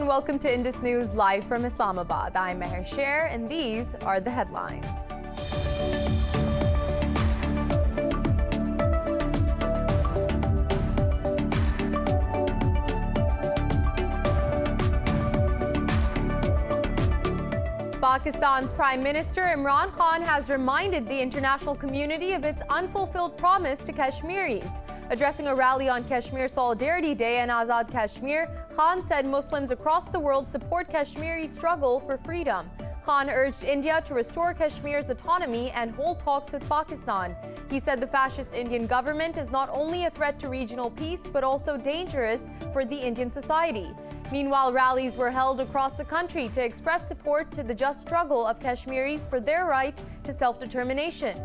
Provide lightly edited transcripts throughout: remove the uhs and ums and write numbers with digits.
and welcome to Indus News live from Islamabad. I'm Meher Sher and these are the headlines. Pakistan's Prime Minister Imran Khan has reminded the international community of its unfulfilled promise to Kashmiris. Addressing a rally on Kashmir Solidarity Day in Azad Kashmir, Khan said Muslims across the world support Kashmiri's struggle for freedom. Khan urged India to restore Kashmir's autonomy and hold talks with Pakistan. He said the fascist Indian government is not only a threat to regional peace but also dangerous for the Indian society. Meanwhile, rallies were held across the country to express support to the just struggle of Kashmiris for their right to self-determination.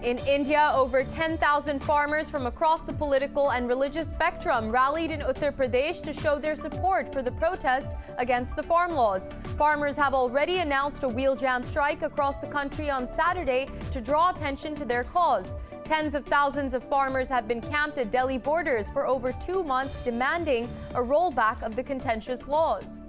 In India, over 10,000 farmers from across the political and religious spectrum rallied in Uttar Pradesh to show their support for the protest against the farm laws. Farmers have already announced a wheel jam strike across the country on Saturday to draw attention to their cause. Tens of thousands of farmers have been camped at Delhi borders for over 2 months, demanding a rollback of the contentious laws.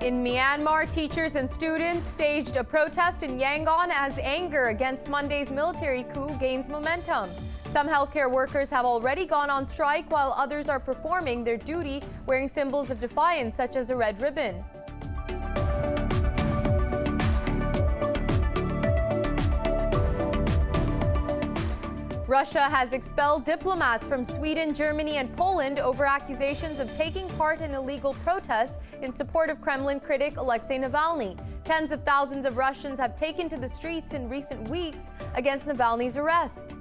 In Myanmar, teachers and students staged a protest in Yangon as anger against Monday's military coup gains momentum. Some healthcare workers have already gone on strike, while others are performing their duty wearing symbols of defiance such as a red ribbon. Russia has expelled diplomats from Sweden, Germany, and Poland over accusations of taking part in illegal protests in support of Kremlin critic Alexei Navalny. Tens of thousands of Russians have taken to the streets in recent weeks against Navalny's arrest.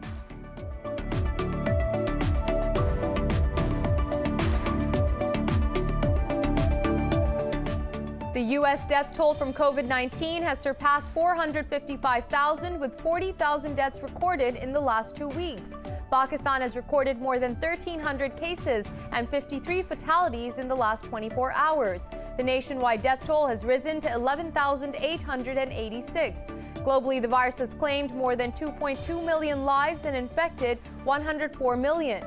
The U.S. death toll from COVID-19 has surpassed 455,000, with 40,000 deaths recorded in the last 2 weeks. Pakistan has recorded more than 1,300 cases and 53 fatalities in the last 24 hours. The nationwide death toll has risen to 11,886. Globally, the virus has claimed more than 2.2 million lives and infected 104 million.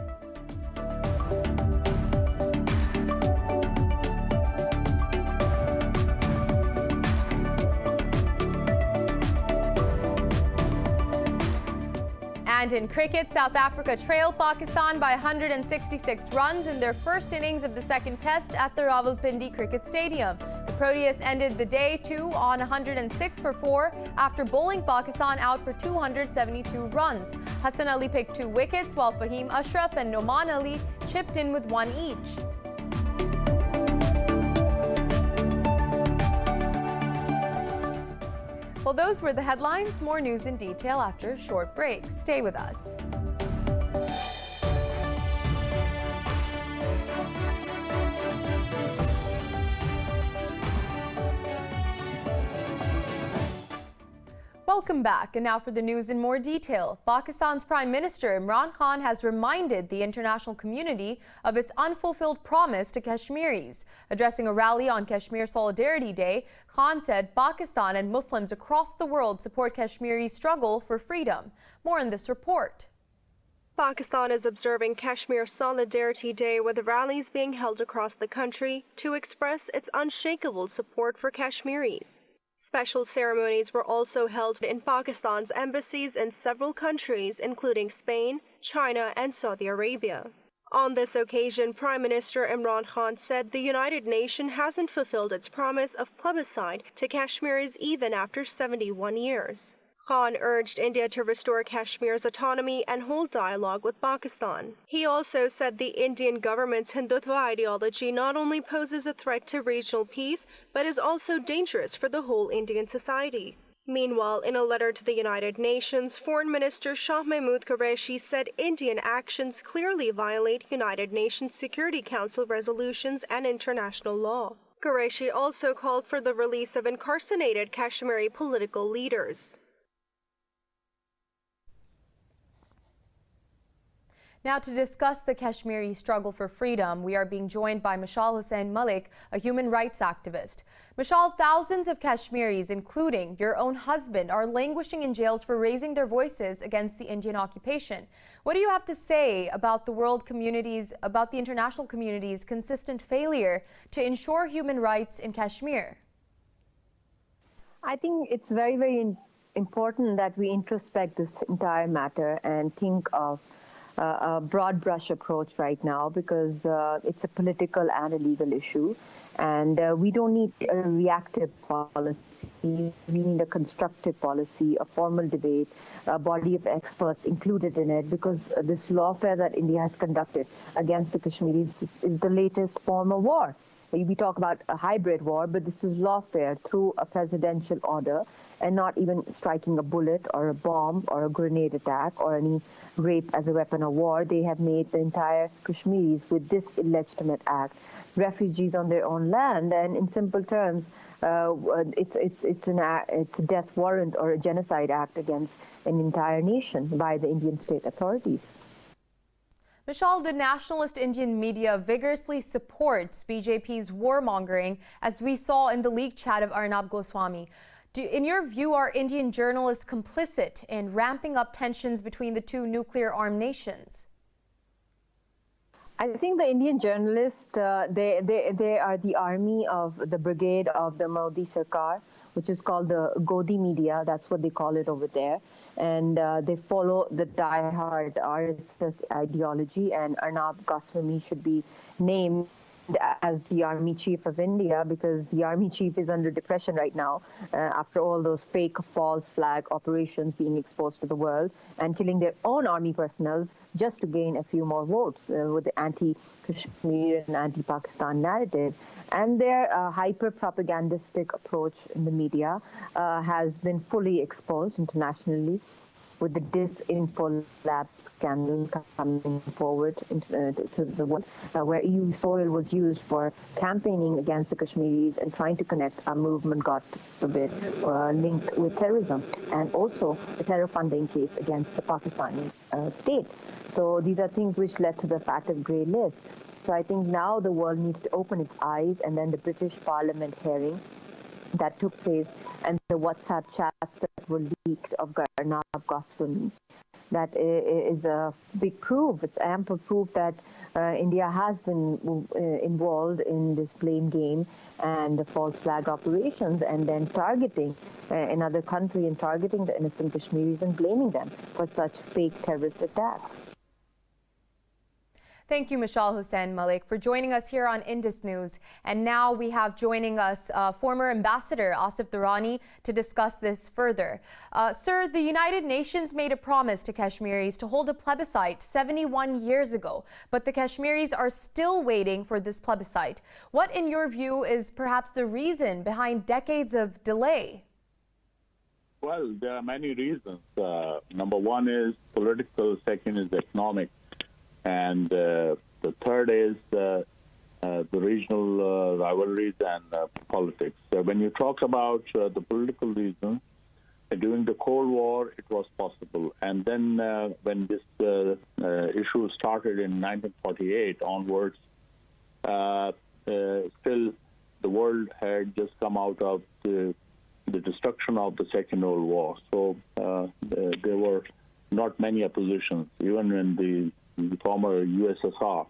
And in cricket, South Africa trailed Pakistan by 166 runs in their first innings of the second test at the Rawalpindi Cricket Stadium. The Proteas ended the day on 106 for 4 after bowling Pakistan out for 272 runs. Hassan Ali picked 2 wickets, while Fahim Ashraf and Noman Ali chipped in with 1 each. Well, those were the headlines. More news in detail after a short break. Stay with us. Welcome back. And now for the news in more detail. Pakistan's Prime Minister Imran Khan has reminded the international community of its unfulfilled promise to Kashmiris. Addressing a rally on Kashmir Solidarity Day, Khan said Pakistan and Muslims across the world support Kashmiri's struggle for freedom. More in this report. Pakistan is observing Kashmir Solidarity Day with rallies being held across the country to express its unshakable support for Kashmiris. Special ceremonies were also held in Pakistan's embassies in several countries, including Spain, China, and Saudi Arabia. On this occasion, Prime Minister Imran Khan said the United Nations hasn't fulfilled its promise of plebiscite to Kashmiris even after 71 years. Khan urged India to restore Kashmir's autonomy and hold dialogue with Pakistan. He also said the Indian government's Hindutva ideology not only poses a threat to regional peace, but is also dangerous for the whole Indian society. Meanwhile, in a letter to the United Nations, Foreign Minister Shah Mahmood Qureshi said Indian actions clearly violate United Nations Security Council resolutions and international law. Qureshi also called for the release of incarcerated Kashmiri political leaders. Now, to discuss the Kashmiri struggle for freedom, we are being joined by Mashal Malik, a human rights activist. Mashal, thousands of Kashmiris, including your own husband, are languishing in jails for raising their voices against the Indian occupation. What do you have to say about the world community's, about the international community's consistent failure to ensure human rights in Kashmir? I think it's very, very important that we introspect this entire matter and think of a broad brush approach right now, because it's a political and a legal issue. And we don't need a reactive policy. We need a constructive policy, a formal debate, a body of experts included in it, because this lawfare that India has conducted against the Kashmiris is the latest form of war. We talk about a hybrid war, but this is lawfare through a presidential order, and not even striking a bullet or a bomb or a grenade attack or any rape as a weapon of war. They have made the entire Kashmiris, with this illegitimate act, refugees on their own land. And in simple terms, it's a death warrant or a genocide act against an entire nation by the Indian state authorities. Mashal, the nationalist Indian media vigorously supports BJP's warmongering, as we saw in the leaked chat of Arnab Goswami. In your view, are Indian journalists complicit in ramping up tensions between the two nuclear-armed nations? I think the Indian journalists, they are the army of the brigade of the Modi Sarkar, which is called the Godi media. That's what they call it over there. And they follow the die-hard RSS ideology, and Arnab Goswami should be named as the army chief of India, because the army chief is under depression right now after all those fake false flag operations being exposed to the world and killing their own army personnel just to gain a few more votes with the anti-Kashmir and anti-Pakistan narrative. And their hyper-propagandistic approach in the media has been fully exposed internationally, with the disinfo lab scandal coming forward to the world, where EU soil was used for campaigning against the Kashmiris and trying to connect our movement, God forbid, linked with terrorism, and also the terror funding case against the Pakistani state. So these are things which led to the fact of grey list. So I think now the world needs to open its eyes, and then the British Parliament hearing that took place and the WhatsApp chats that were leaked of Arnab Goswami, that is a big proof. It's ample proof that India has been involved in this blame game and the false flag operations, and then targeting another country and targeting the innocent Kashmiris and blaming them for such fake terrorist attacks. Thank you, Mashal Malik, for joining us here on Indus News. And now we have joining us former Ambassador Asif Durrani to discuss this further. Sir, the United Nations made a promise to Kashmiris to hold a plebiscite 71 years ago, but the Kashmiris are still waiting for this plebiscite. What, in your view, is perhaps the reason behind decades of delay? Well, there are many reasons. Number one is political, second is economic. And the third is the regional rivalries and politics. So when you talk about the political reasons, during the Cold War, it was possible. And then when this issue started in 1948 onwards, still the world had just come out of the destruction of the Second World War. So there were not many oppositions, even in the former USSR.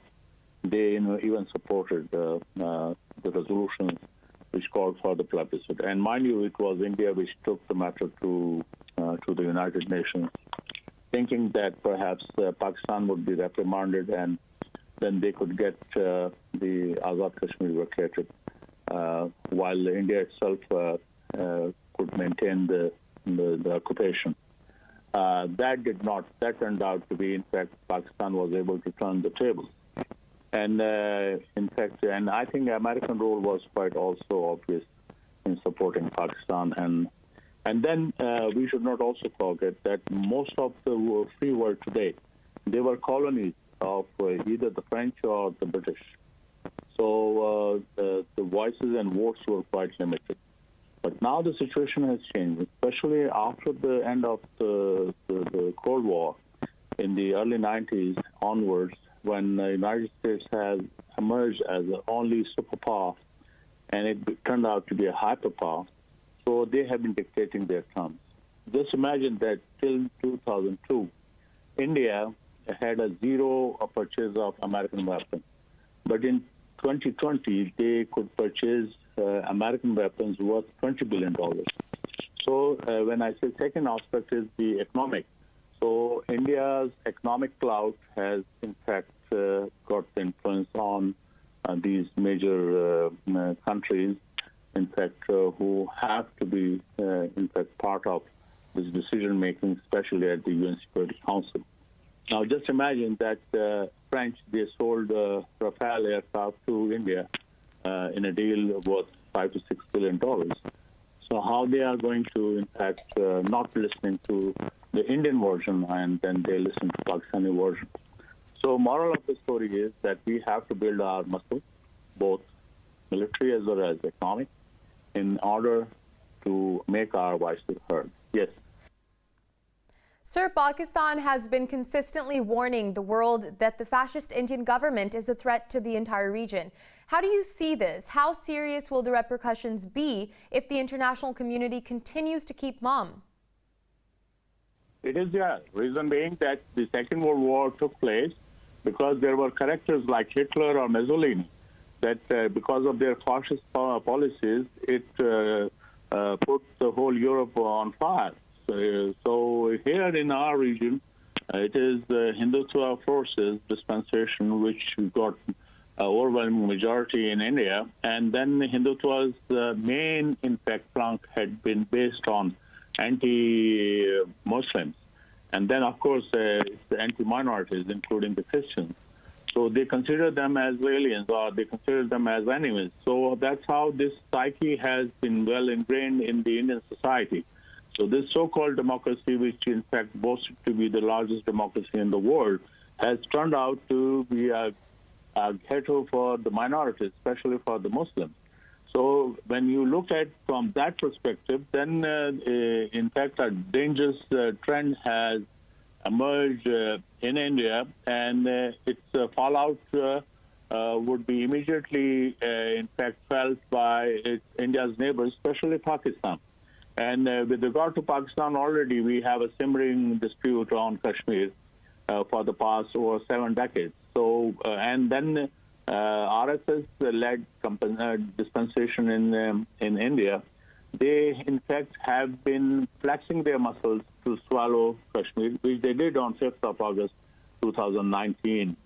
They even supported the resolutions which called for the plebiscite. And mind you, it was India which took the matter to the United Nations, thinking that perhaps Pakistan would be reprimanded and then they could get the Azad Kashmir vacated, while India itself could maintain the occupation. That did not. That turned out to be, in fact, Pakistan was able to turn the tables. And in fact, and I think the American role was quite also obvious in supporting Pakistan. And then we should not also forget that most of the free world today, they were colonies of either the French or the British. So the voices and votes were quite limited. But now the situation has changed, especially after the end of the Cold War. in the early 90s onwards, when the United States has emerged as the only superpower, and it turned out to be a hyperpower, so they have been dictating their terms. Just imagine that till 2002, India had a zero purchase of American weapons. But in 2020, they could purchase American weapons worth $20 billion. So when I say second aspect is the economic. So India's economic clout has, in fact, got influence on these major countries, in fact, who have to be, in fact, part of this decision-making, especially at the UN Security Council. Now, just imagine that French, they sold Rafale aircraft to India in a deal worth $5 to $6 billion. So how they are going to, in fact, not listening to the Indian version and then they listen to Pakistani version. So moral of the story is that we have to build our muscle, both military as well as economic, in order to make our voices heard. Yes. Sir, Pakistan has been consistently warning the world that the fascist Indian government is a threat to the entire region. How do you see this? How serious will the repercussions be if the international community continues to keep mum? It is, yeah. Reason being that the Second World War took place because there were characters like Hitler or Mussolini that because of their fascist policies, it put the whole Europe on fire. So here in our region, it is the Hindutva forces dispensation which got overwhelming majority in India, and then Hindutva's main, in fact, flank had been based on anti-Muslims, and then, of course, the anti-minorities, including the Christians. So they consider them as aliens, or they consider them as enemies. So that's how this psyche has been well ingrained in the Indian society. So this so-called democracy, which in fact boasted to be the largest democracy in the world, has turned out to be a ghetto for the minorities, especially for the Muslims. So when you look at from that perspective, then in fact a dangerous trend has emerged in India, and its fallout would be immediately, in fact, felt by India's neighbors, especially Pakistan. And with regard to Pakistan, already we have a simmering dispute on Kashmir for the past over 7 decades. So, and then RSS-led dispensation in India, they in fact have been flexing their muscles to swallow Kashmir, which they did on 5th of August 2019.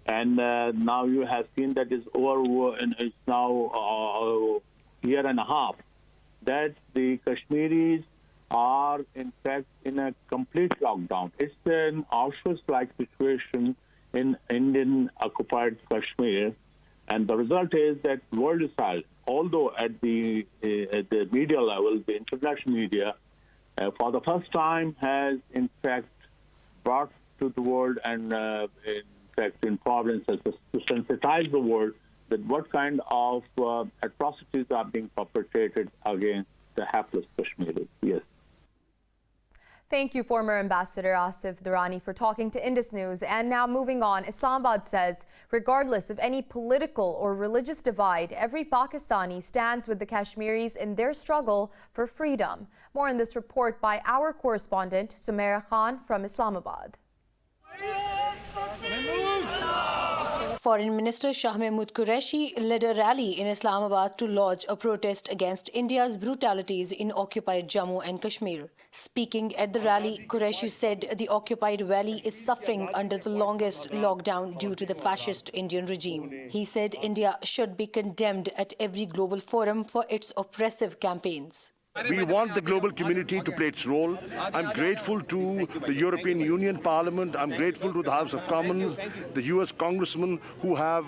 And now you have seen that it's over, and it's now a year and a half that the Kashmiris are, in fact, in a complete lockdown. It's an Auschwitz-like situation in Indian-occupied Kashmir, and the result is that world is silent. Although at the media level, the international media, for the first time, has in fact brought to the world and in fact informed and to sensitize the world that what kind of atrocities are being perpetrated against the hapless Kashmiris. Yes. Thank you, former Ambassador Asif Durrani, for talking to Indus News. And now moving on, Islamabad says, regardless of any political or religious divide, every Pakistani stands with the Kashmiris in their struggle for freedom. More in this report by our correspondent, Sumaira Khan from Islamabad. Foreign Minister Shah Mahmood Qureshi led a rally in Islamabad to lodge a protest against India's brutalities in occupied Jammu and Kashmir. Speaking at the rally, Qureshi said the occupied valley is suffering under the longest lockdown due to the fascist Indian regime. He said India should be condemned at every global forum for its oppressive campaigns. We want the global community to play its role. I'm grateful to the European Union Parliament. I'm grateful to the House of Commons, the US congressmen who have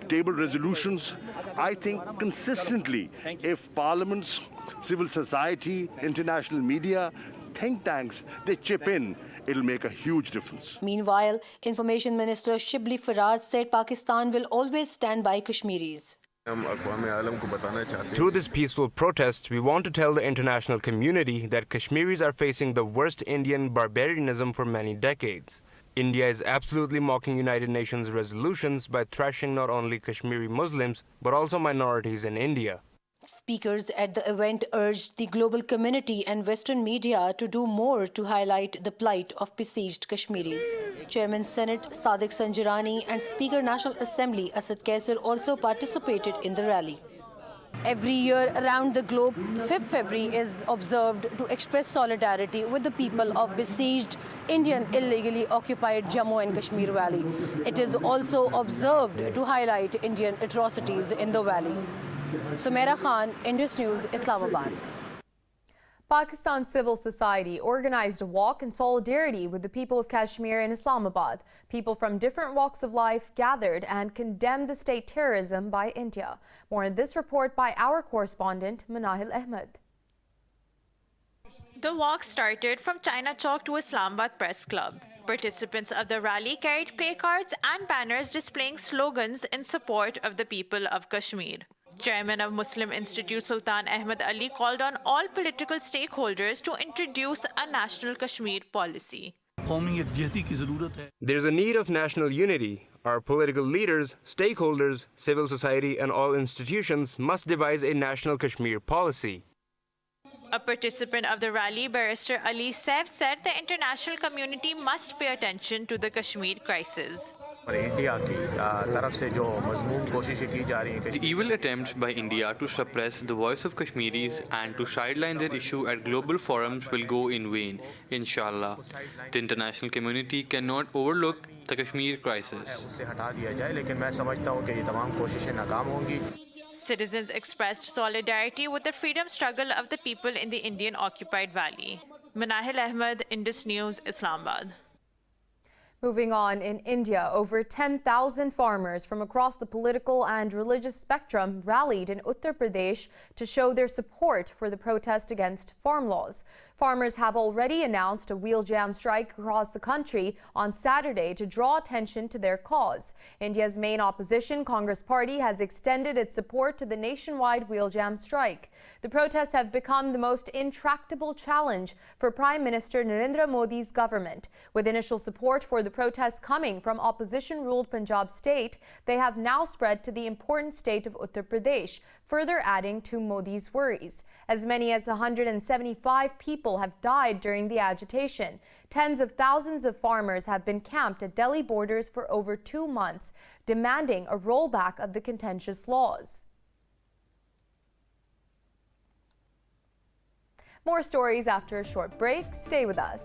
tabled resolutions. I think consistently, if parliaments, civil society, international media, think tanks, they chip in, it'll make a huge difference. Meanwhile, Information Minister Shibli Faraz said Pakistan will always stand by Kashmiris. Through this peaceful protest, we want to tell the international community that Kashmiris are facing the worst Indian barbarianism for many decades. India is absolutely mocking United Nations resolutions by thrashing not only Kashmiri Muslims but also minorities in India. Speakers at the event urged the global community and Western media to do more to highlight the plight of besieged Kashmiris. Chairman Senate Sadiq Sanjarani and Speaker National Assembly Asad Kaisar also participated in the rally. Every year around the globe, the 5th February is observed to express solidarity with the people of besieged Indian illegally occupied Jammu and Kashmir Valley. It is also observed to highlight Indian atrocities in the valley. Sumaira Khan, Indus News, Islamabad. Pakistan civil society organized a walk in solidarity with the people of Kashmir in Islamabad. People from different walks of life gathered and condemned the state terrorism by India. More in this report by our correspondent, Manahil Ahmed. The walk started from China Chowk to Islamabad Press Club. Participants of the rally carried placards and banners displaying slogans in support of the people of Kashmir. Chairman of Muslim Institute Sultan Ahmed Ali called on all political stakeholders to introduce a national Kashmir policy. There's a need of national unity. Our political leaders, stakeholders, civil society and all institutions must devise a national Kashmir policy. A participant of the rally, Barrister Ali Saif, said the international community must pay attention to the Kashmir crisis. The evil attempts by India to suppress the voice of Kashmiris and to sideline their issue at global forums will go in vain, inshallah. The international community cannot overlook the Kashmir crisis. Citizens expressed solidarity with the freedom struggle of the people in the Indian occupied valley. Manahil Ahmed, Indus News, Islamabad. Moving on, in India, over 10,000 farmers from across the political and religious spectrum rallied in Uttar Pradesh to show their support for the protest against farm laws. Farmers have already announced a wheel jam strike across the country on Saturday to draw attention to their cause. India's main opposition, Congress Party, has extended its support to the nationwide wheel jam strike. The protests have become the most intractable challenge for Prime Minister Narendra Modi's government. With initial support for the protests coming from opposition-ruled Punjab state, they have now spread to the important state of Uttar Pradesh, further adding to Modi's worries. As many as 175 people have died during the agitation. Tens of thousands of farmers have been camped at Delhi borders for over 2 months, demanding a rollback of the contentious laws. More stories after a short break. Stay with us.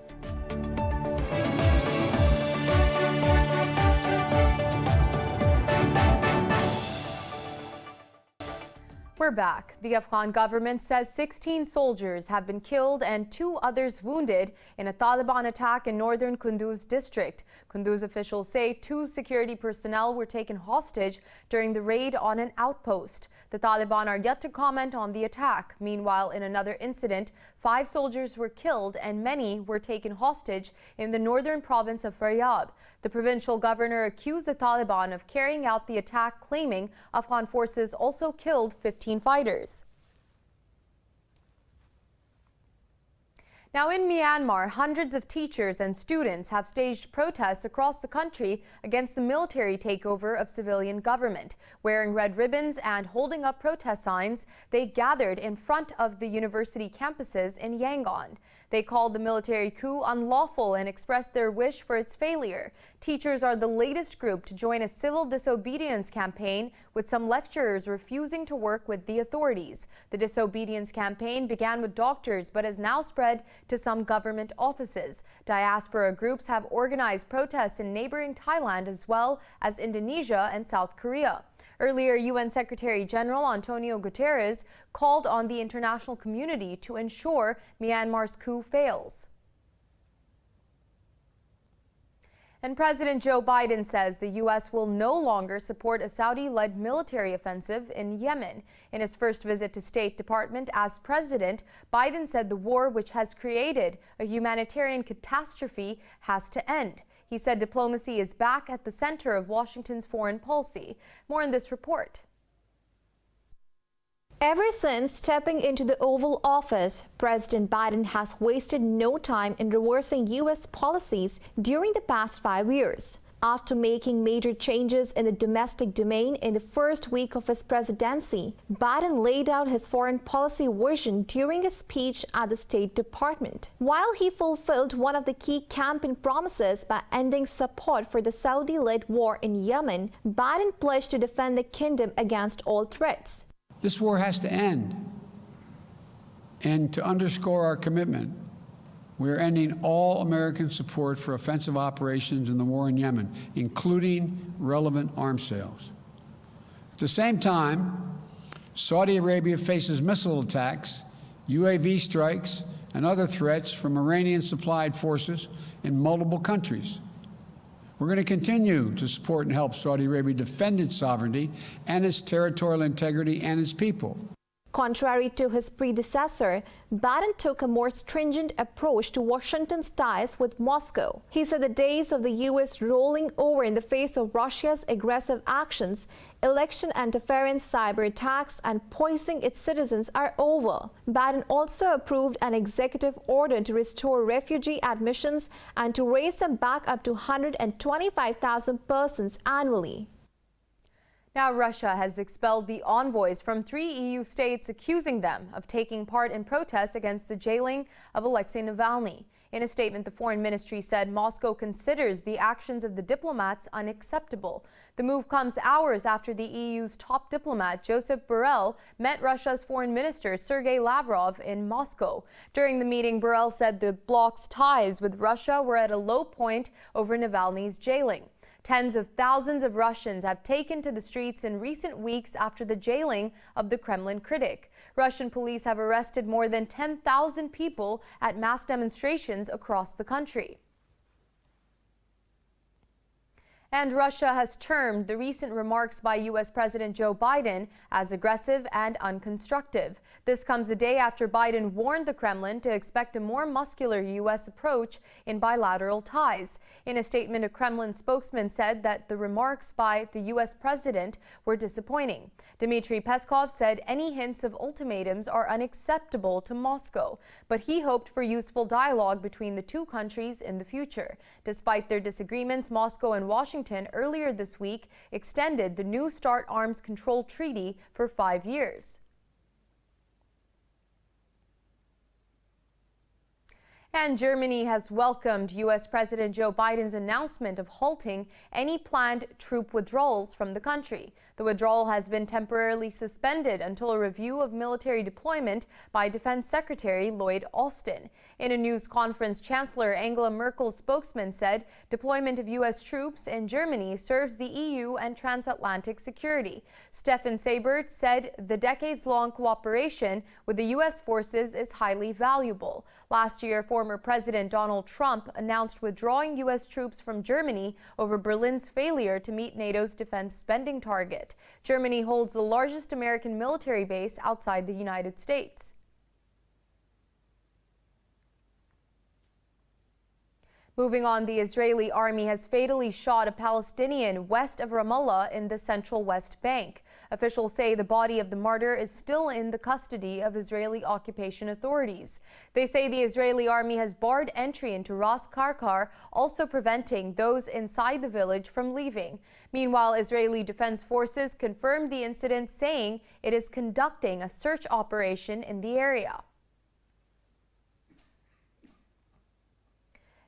We're back. The Afghan government says 16 soldiers have been killed and 2 others wounded in a Taliban attack in northern Kunduz district. Kunduz officials say 2 security personnel were taken hostage during the raid on an outpost. The Taliban are yet to comment on the attack. Meanwhile, in another incident, 5 soldiers were killed and many were taken hostage in the northern province of Faryab. The provincial governor accused the Taliban of carrying out the attack, claiming Afghan forces also killed 15 fighters. Now in Myanmar, hundreds of teachers and students have staged protests across the country against the military takeover of civilian government. Wearing red ribbons and holding up protest signs, they gathered in front of the university campuses in Yangon. They called the military coup unlawful and expressed their wish for its failure. Teachers are the latest group to join a civil disobedience campaign, with some lecturers refusing to work with the authorities. The disobedience campaign began with doctors but has now spread to some government offices. Diaspora groups have organized protests in neighboring Thailand as well as Indonesia and South Korea. Earlier, UN Secretary General Antonio Guterres called on the international community to ensure Myanmar's coup fails. And President Joe Biden says the U.S. will no longer support a Saudi-led military offensive in Yemen. In his first visit to State Department as president, Biden said the war, which has created a humanitarian catastrophe, has to end. He said diplomacy is back at the center of Washington's foreign policy. More in this report. Ever since stepping into the Oval Office, President Biden has wasted no time in reversing U.S. policies during the past 5 years. After making major changes in the domestic domain in the first week of his presidency, Biden laid out his foreign policy vision during a speech at the State Department. While he fulfilled one of the key campaign promises by ending support for the Saudi-led war in Yemen, Biden pledged to defend the kingdom against all threats. This war has to end. And to underscore our commitment, we are ending all American support for offensive operations in the war in Yemen, including relevant arms sales. At the same time, Saudi Arabia faces missile attacks, UAV strikes, and other threats from Iranian-supplied forces in multiple countries. We're going to continue to support and help Saudi Arabia defend its sovereignty and its territorial integrity and its people. Contrary to his predecessor, Biden took a more stringent approach to Washington's ties with Moscow. He said the days of the U.S. rolling over in the face of Russia's aggressive actions, election interference, cyber attacks, and poisoning its citizens are over. Biden also approved an executive order to restore refugee admissions and to raise them back up to 125,000 persons annually. Now, Russia has expelled the envoys from 3 EU states, accusing them of taking part in protests against the jailing of Alexei Navalny. In a statement, the foreign ministry said Moscow considers the actions of the diplomats unacceptable. The move comes hours after the EU's top diplomat, Joseph Borrell, met Russia's foreign minister, Sergei Lavrov, in Moscow. During the meeting, Borrell said the bloc's ties with Russia were at a low point over Navalny's jailing. Tens of thousands of Russians have taken to the streets in recent weeks after the jailing of the Kremlin critic. Russian police have arrested more than 10,000 people at mass demonstrations across the country. And Russia has termed the recent remarks by U.S. President Joe Biden as aggressive and unconstructive. This comes a day after Biden warned the Kremlin to expect a more muscular U.S. approach in bilateral ties. In a statement, a Kremlin spokesman said that the remarks by the U.S. president were disappointing. Dmitry Peskov said any hints of ultimatums are unacceptable to Moscow, but he hoped for useful dialogue between the two countries in the future. Despite their disagreements, Moscow and Washington earlier this week extended the New START arms control treaty for 5 years. And Germany has welcomed U.S. President Joe Biden's announcement of halting any planned troop withdrawals from the country. The withdrawal has been temporarily suspended until a review of military deployment by Defense Secretary Lloyd Austin. In a news conference, Chancellor Angela Merkel's spokesman said deployment of U.S. troops in Germany serves the EU and transatlantic security. Stefan Seibert said the decades-long cooperation with the U.S. forces is highly valuable. Last year, former President Donald Trump announced withdrawing U.S. troops from Germany over Berlin's failure to meet NATO's defense spending target. Germany holds the largest American military base outside the United States. Moving on, the Israeli army has fatally shot a Palestinian west of Ramallah in the central West Bank. Officials say the body of the martyr is still in the custody of Israeli occupation authorities. They say the Israeli army has barred entry into Ras Karkar, also preventing those inside the village from leaving. Meanwhile, Israeli Defense Forces confirmed the incident, saying it is conducting a search operation in the area.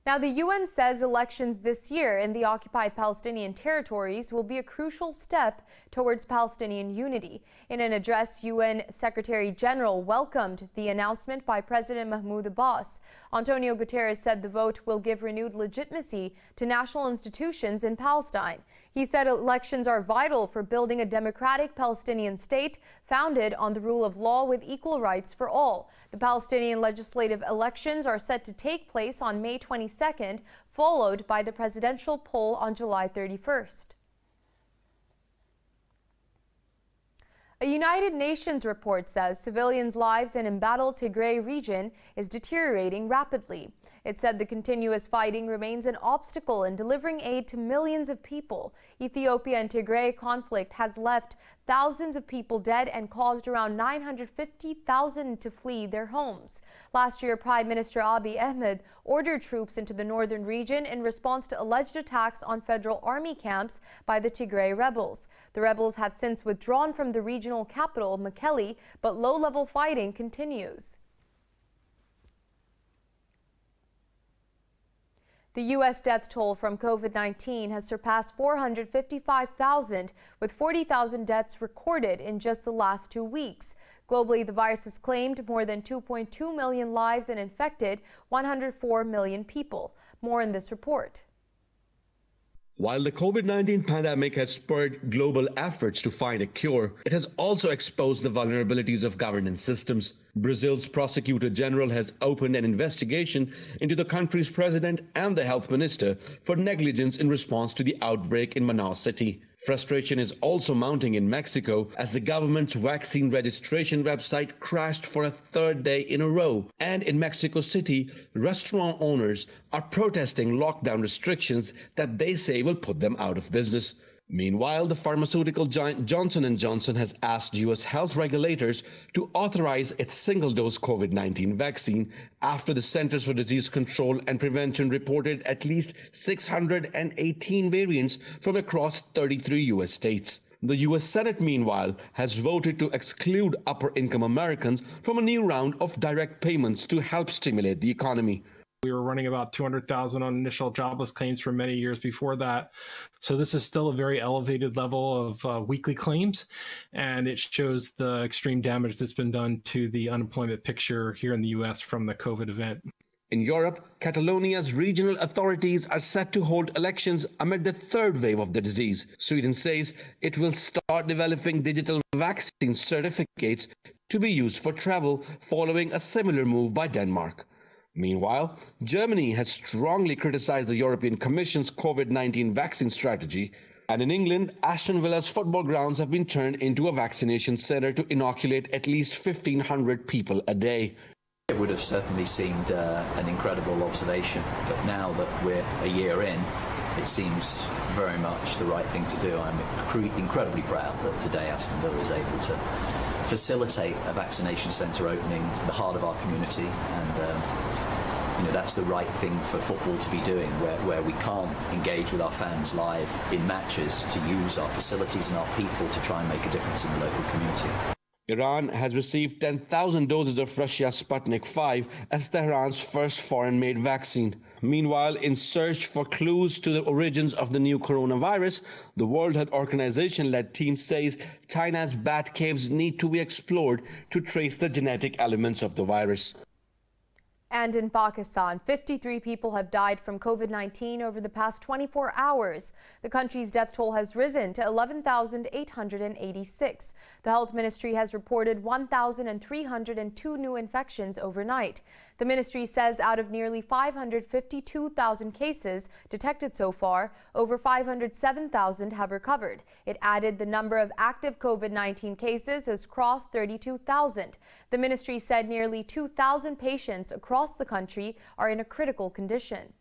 Now, the UN says elections this year in the occupied Palestinian territories will be a crucial step towards Palestinian unity. In an address, UN Secretary General welcomed the announcement by President Mahmoud Abbas. Antonio Guterres said the vote will give renewed legitimacy to national institutions in Palestine. He said elections are vital for building a democratic Palestinian state founded on the rule of law with equal rights for all. The Palestinian legislative elections are set to take place on May 22nd, followed by the presidential poll on July 31st. A United Nations report says civilians' lives in embattled Tigray region is deteriorating rapidly. It said the continuous fighting remains an obstacle in delivering aid to millions of people. Ethiopia and Tigray conflict has left thousands of people dead and caused around 950,000 to flee their homes. Last year, Prime Minister Abiy Ahmed ordered troops into the northern region in response to alleged attacks on federal army camps by the Tigray rebels. The rebels have since withdrawn from the regional capital, Mekelle, but low-level fighting continues. The U.S. death toll from COVID-19 has surpassed 455,000, with 40,000 deaths recorded in just the last 2 weeks. Globally, the virus has claimed more than 2.2 million lives and infected 104 million people. More in this report. While the COVID-19 pandemic has spurred global efforts to find a cure, it has also exposed the vulnerabilities of governance systems. Brazil's prosecutor general has opened an investigation into the country's president and the health minister for negligence in response to the outbreak in Manaus city. Frustration is also mounting in Mexico as the government's vaccine registration website crashed for a third day in a row. And in Mexico City, restaurant owners are protesting lockdown restrictions that they say will put them out of business. Meanwhile, the pharmaceutical giant Johnson & Johnson has asked U.S. health regulators to authorize its single-dose COVID-19 vaccine after the Centers for Disease Control and Prevention reported at least 618 variants from across 33 U.S. states. The U.S. Senate, meanwhile, has voted to exclude upper-income Americans from a new round of direct payments to help stimulate the economy. We were running about 200,000 on initial jobless claims for many years before that. So this is still a very elevated level of weekly claims, and it shows the extreme damage that's been done to the unemployment picture here in the U.S. from the COVID event. In Europe, Catalonia's regional authorities are set to hold elections amid the third wave of the disease. Sweden says it will start developing digital vaccine certificates to be used for travel following a similar move by Denmark. Meanwhile, Germany has strongly criticized the European Commission's COVID-19 vaccine strategy. And in England, Aston Villa's football grounds have been turned into a vaccination centre to inoculate at least 1,500 people a day. It would have certainly seemed an incredible observation, but now that we're a year in, it seems very much the right thing to do. I'm incredibly proud that today Aston Villa is able to facilitate a vaccination centre opening at the heart of our community, and that's the right thing for football to be doing, where we can't engage with our fans live in matches, to use our facilities and our people to try and make a difference in the local community. Iran has received 10,000 doses of Russia's Sputnik V as Tehran's first foreign-made vaccine. Meanwhile, in search for clues to the origins of the new coronavirus, the World Health Organization-led team says China's bat caves need to be explored to trace the genetic elements of the virus. And in Pakistan, 53 people have died from COVID-19 over the past 24 hours. The country's death toll has risen to 11,886. The health ministry has reported 1,302 new infections overnight. The ministry says out of nearly 552,000 cases detected so far, over 507,000 have recovered. It added the number of active COVID-19 cases has crossed 32,000. The ministry said nearly 2,000 patients across the country are in a critical condition.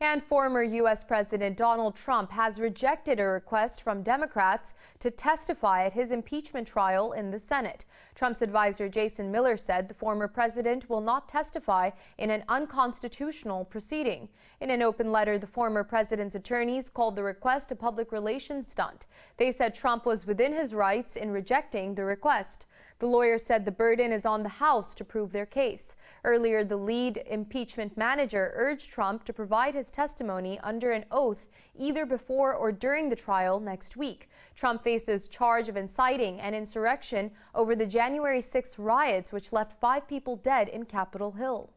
And former U.S. President Donald Trump has rejected a request from Democrats to testify at his impeachment trial in the Senate. Trump's advisor Jason Miller said the former president will not testify in an unconstitutional proceeding. In an open letter, the former president's attorneys called the request a public relations stunt. They said Trump was within his rights in rejecting the request. The lawyer said the burden is on the House to prove their case. Earlier, the lead impeachment manager urged Trump to provide his testimony under an oath either before or during the trial next week. Trump faces charge of inciting an insurrection over the January 6th riots, which left 5 people dead in Capitol Hill.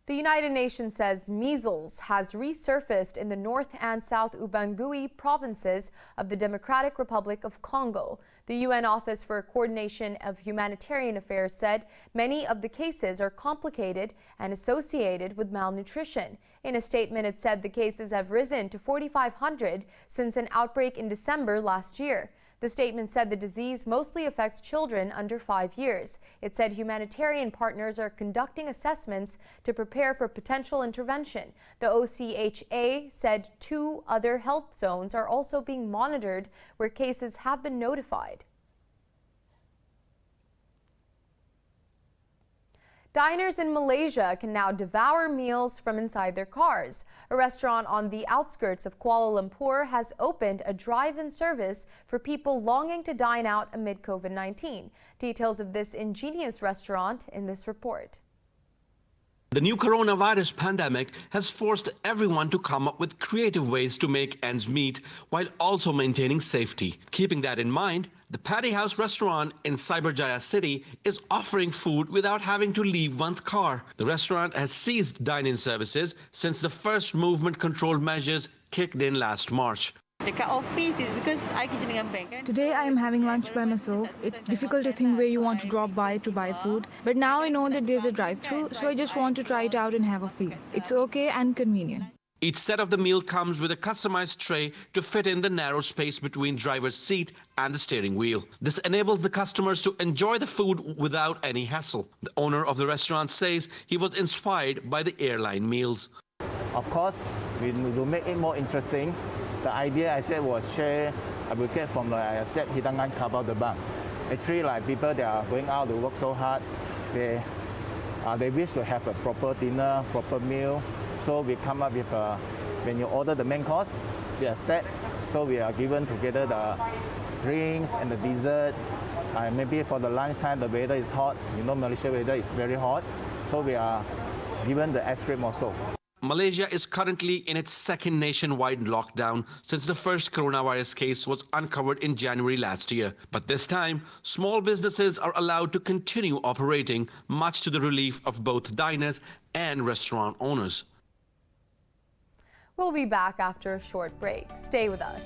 The United Nations says measles has resurfaced in the North and South Ubangui provinces of the Democratic Republic of Congo. The UN Office for Coordination of Humanitarian Affairs said many of the cases are complicated and associated with malnutrition. In a statement, it said the cases have risen to 4,500 since an outbreak in December last year. The statement said the disease mostly affects children under 5 years. It said humanitarian partners are conducting assessments to prepare for potential intervention. The OCHA said 2 other health zones are also being monitored where cases have been notified. Diners in Malaysia can now devour meals from inside their cars. A restaurant on the outskirts of Kuala Lumpur has opened a drive-in service for people longing to dine out amid COVID-19. Details of this ingenious restaurant in this report. The new coronavirus pandemic has forced everyone to come up with creative ways to make ends meet while also maintaining safety. Keeping that in mind, the Paddy House restaurant in Cyberjaya City is offering food without having to leave one's car. The restaurant has ceased dine-in services since the first movement control measures kicked in last March. Today I am having lunch by myself. It's difficult to think where you want to drop by to buy food. But now I know that there's a drive-thru, so I just want to try it out and have a feel. It's okay and convenient. Each set of the meal comes with a customized tray to fit in the narrow space between driver's seat and the steering wheel. This enables the customers to enjoy the food without any hassle. The owner of the restaurant says he was inspired by the airline meals. Of course, to make it more interesting, the idea I said was share a bucket from I said hidangan kabau the bank. Actually, like people that are going out to work so hard, they wish to have a proper dinner, proper meal. So we come up with when you order the main course, they are set. So we are given together the drinks and the dessert. Maybe for the lunchtime, the weather is hot. You know, Malaysia weather is very hot. So we are given the ice cream also. Malaysia is currently in its second nationwide lockdown since the first coronavirus case was uncovered in January last year. But this time, small businesses are allowed to continue operating, much to the relief of both diners and restaurant owners. We'll be back after a short break. Stay with us.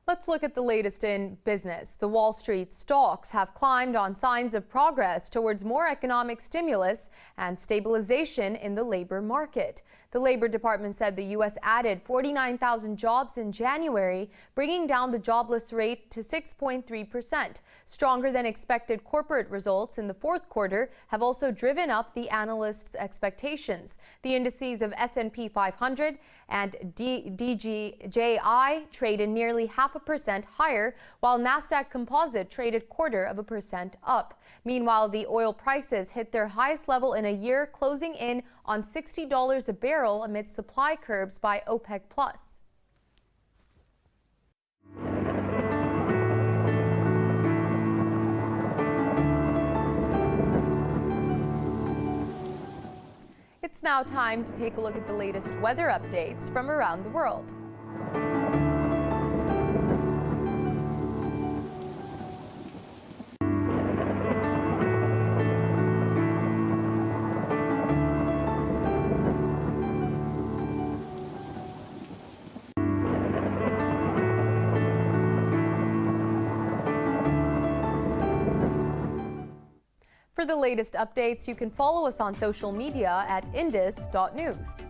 Let's look at the latest in business. The Wall Street stocks have climbed on signs of progress towards more economic stimulus and stabilization in the labor market. The Labor Department said the U.S. added 49,000 jobs in January, bringing down the jobless rate to 6.3%. Stronger than expected corporate results in the fourth quarter have also driven up the analysts' expectations. The indices of S&P 500 and DJI traded nearly 0.5% higher, while Nasdaq Composite traded 0.25% up. Meanwhile, the oil prices hit their highest level in a year, closing in on $60 a barrel amid supply curbs by OPEC+. It's now time to take a look at the latest weather updates from around the world. For the latest updates, you can follow us on social media at indus.news.